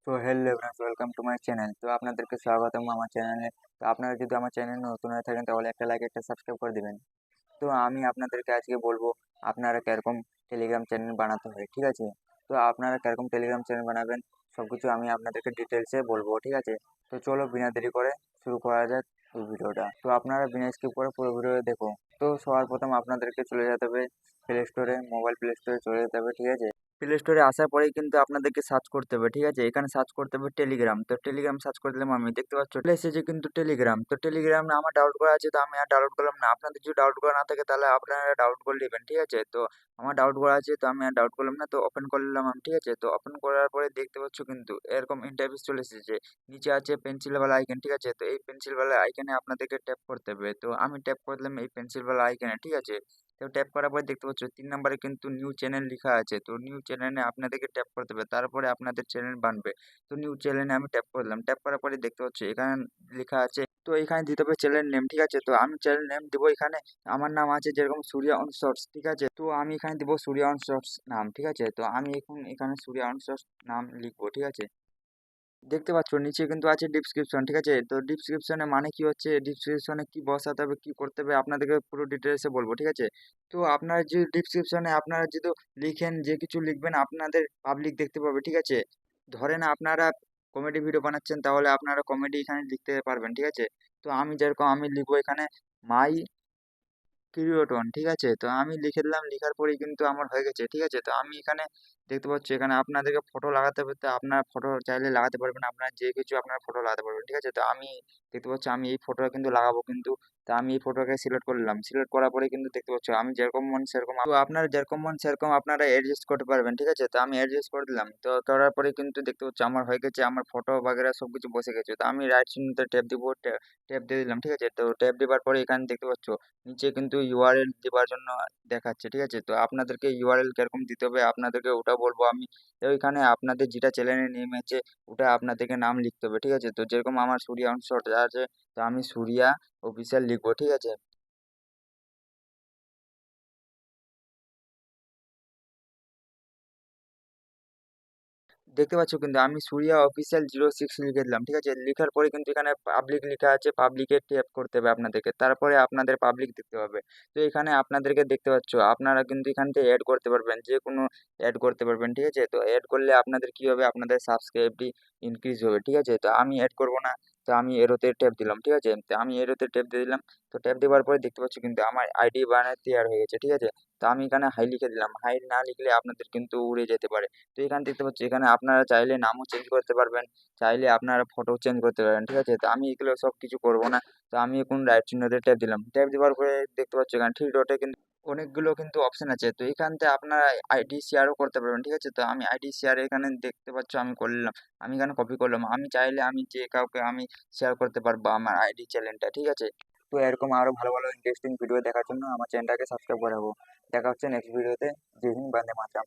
তো hello friends, welcome to my channel. তো আপনাদেরকে স্বাগতম আমার চ্যানেলে। তো আপনারা যদি আমার চ্যানেলে নতুন হয়ে থাকেন তাহলে একটা লাইক একটা সাবস্ক্রাইব করে দিবেন। তো আমি আপনাদেরকে আজকে বলবো আপনারা কিরকম টেলিগ্রাম চ্যানেল বানাতে হয়, ঠিক আছে? তো আপনারা কিরকম টেলিগ্রাম চ্যানেল বানাবেন সব কিছু আমি আপনাদেরকে ডিটেলসে বলবো, ঠিক আছে? তো চলো বিনা দেরি করে শুরু করা যাক এই ভিডিওটা। তো আপনারা বিনা স্কিপ করে পুরো ভিডিও দেখো। তো সবার প্রথম আপনাদেরকে চলে যেতে হবে প্লে স্টোরে, মোবাইল প্লে স্টোরে চলে যেতে হবে, ঠিক আছে? প্লে স্টোরে আসার পরেই কিন্তু আপনাদেরকে সার্চ করতে হবে, ঠিক আছে? এখানে সার্চ করতে হবে টেলিগ্রাম। তো টেলিগ্রাম সার্চ করে দিলাম, আমি দেখতে পাচ্ছ চলে এসেছে কিন্তু টেলিগ্রাম। তো টেলিগ্রাম আমার ডাউনলোড করা আছে, তো আমি আর ডাউনলোড করলাম না। আপনাদের যদি ডাউনলোড করা না থাকে তাহলে আপনারা ডাউনলোড করে নেবেন, ঠিক আছে? তো আমার ডাউনলোড করা আছে, তো আমি আর ডাউনলোড করলাম না, তো ওপেন করে নিলাম আমি, ঠিক আছে? তো ওপেন করার পরে দেখতে পাচ্ছ কিন্তু এরকম ইন্টারফেস চলে এসেছে। নিচে আছে পেন্সিল वाला আইকন, ঠিক আছে? তো এই পেন্সিল वाला আইকনে আপনাদেরকে ট্যাপ করতে হবে। তো আমি ট্যাপ করে দিলাম এই পেন্সিল वाला আইকনে, ঠিক আছে? তো ট্যাপ করার পরে দেখতে পাচ্ছ ৩ নাম্বারে কিন্তু নিউ চ্যানেল লিখা আছে। তো নিউ চ্যানেলে আপনাদেরকে ট্যাপ করতে হবে। তারপরে আপনাদের চ্যানেল বানবে। তো নিউ চ্যানেলে আমি ট্যাপ করলাম। ট্যাপ করার পরে দেখতে পাচ্ছ এখানে লেখা আছে, তো এখানে দিতে হবে চ্যানেল নেম, ঠিক আছে? তো আমি চ্যানেল নেম দিব এখানে। আমার নাম আছে যেরকম সুরিয়া অন শর্টস, ঠিক আছে? তো আমি এখানে দিব সুরিয়া অন শর্টস নাম, ঠিক আছে? তো আমি এখন এখানে সুরিয়া অন শর্টস নাম লিখবো, ঠিক আছে? দেখতে পাচ্ছ নিচে কিন্তু আছে ডিসক্রিপশন, ঠিক আছে? তো ডিসক্রিপশনে মানে কি হচ্ছে, ডিসক্রিপশনে কি বসাতে হবে কি করতে হবে আপনাদেরকে পুরো ডিটেলসে বলবো, ঠিক আছে? তো আপনারা যে ডিসক্রিপশনে আপনারা যদি লিখেন, যে কিছু লিখবেন আপনাদের পাবলিক দেখতে পাবে, ঠিক আছে? ধরেন আপনারা কমেডি ভিডিও বানাচ্ছেন তাহলে আপনারা কমেডি এখানে লিখতে পারবেন, ঠিক আছে? তো আমি যেরকম আমি লিখবো এখানে মাই কিরিওটন, ঠিক আছে? তো আমি লিখে দিলাম, লিখার পরেই কিন্তু আমার হয়ে গেছে, ঠিক আছে? তো আমি এখানে দেখতে পাচ্ছি এখানে আপনাদেরকে ফটো লাগাতে হবে, তো আপনার ফটো চাইলে লাগাতে পারবেন, আপনার যে কিছু আপনার ফটো লাগাতে পারবেন, ঠিক আছে? তো আমি দেখতে পাচ্ছি আমি এই ফটোটা কিন্তু লাগাবো কিন্তু। তো আমি এই ফটোটাকে সিলেক্ট করলাম, সিলেক্ট করার পরে কিন্তু দেখতে পাচ্ছ আমি যেরকম মন সেরকম, তো আপনারা যেরকম মন সেরকম আপনারা অ্যাডজাস্ট করতে পারবেন, ঠিক আছে? তো আমি অ্যাডজাস্ট করে দিলাম, তো করার পরে কিন্তু দেখতে পাচ্ছ আমার হয়ে গেছে, আমার ফটো বাগেরা সবকিছু বসে গেছে। তো আমি রাইট চিহ্নতে ট্যাপ দিব, ট্যাপ দিয়ে দিলাম, ঠিক আছে? তো ট্যাপ দেওয়ার পরে এখানে দেখতে পাচ্ছ নিচে কিন্তু ইউআরএল দেবার জন্য দেখাচ্ছে, ঠিক আছে? তো আপনাদেরকে ইউআরএল কিরকম দিতে হবে আপনাদেরকে ওটা বলবো আমি। তো ওইখানে আপনাদের যেটা চ্যানেলের নেম আছে ওটা আপনাদেরকে নাম লিখতে হবে, ঠিক আছে? তো যেরকম আমার সুরিয়া অনশট আছে, তো আমি সুরিয়া অফিসিয়াল লিখবো, ঠিক আছে? দেখতে পাচ্ছ কিন্তু আমি সুরিয়া অফিসিয়াল 06 লিখে দিলাম, ঠিক আছে? লিখার পরে কিন্তু এখানে পাবলিক লেখা আছে, পাবলিকে ট্যাপ করতে হবে আপনাদেরকে, তারপরে আপনাদের পাবলিক দেখতে হবে। তো এখানে আপনাদেরকে দেখতে পাচ্ছ আপনারা কিন্তু এখান থেকে অ্যাড করতে পারবেন, যে কোনো অ্যাড করতে পারবেন, ঠিক আছে? তো অ্যাড করলে আপনাদের কি হবে, আপনাদের সাবস্ক্রাইবটি ইনক্রিজ হবে, ঠিক আছে? তো আমি অ্যাড করব না, তো আমি এরোতে ট্যাপ দিলাম, ঠিক আছে? তো আমি এরোতে ট্যাপ দিয়ে দিলাম। তো ট্যাপ দেওয়ার পরে দেখতে পাচ্ছ কিন্তু আমার আইডি বানাতে তৈয়ার হয়ে গেছে, ঠিক আছে? তো আমি এখানে হাই লিখে দিলাম, হাই না লিখলে আপনাদের কিন্তু উড়ে যেতে পারে। তো এখানে দেখতে পাচ্ছি এখানে আপনারা চাইলে নামও চেঞ্জ করতে পারবেন, চাইলে আপনারা ফটো চেঞ্জ করতে পারবেন, ঠিক আছে? তো আমি এগুলো সব কিছু করব না। তো আমি এখন রাইট চিহ্নতে ট্যাপ দিলাম। ট্যাপ দেওয়ার পরে দেখতে পাচ্ছি এখানে থ্রি ডটে কিন্তু অনেকগুলো কিন্তু অপশন আছে। তো এখান থেকে আপনারা আইডি শেয়ারও করতে পারবেন, ঠিক আছে? তো আমি আইডি শেয়ার এখানে দেখতে পাচ্ছ আমি করলাম। আমি এখানে কপি করলাম। আমি চাইলে আমি যে কাউকে আমি শেয়ার করতে পারবো আমার আইডি চ্যানেলটা, ঠিক আছে? তো এরকম আরো ভালো ভালো ইন্টারেস্টিং ভিডিও দেখার জন্য আমার চ্যানেলটাকে সাবস্ক্রাইব করে রাখবো। দেখা হচ্ছে নেক্সট ভিডিওতে। জয় হিন্দ, বন্দে মাতরম।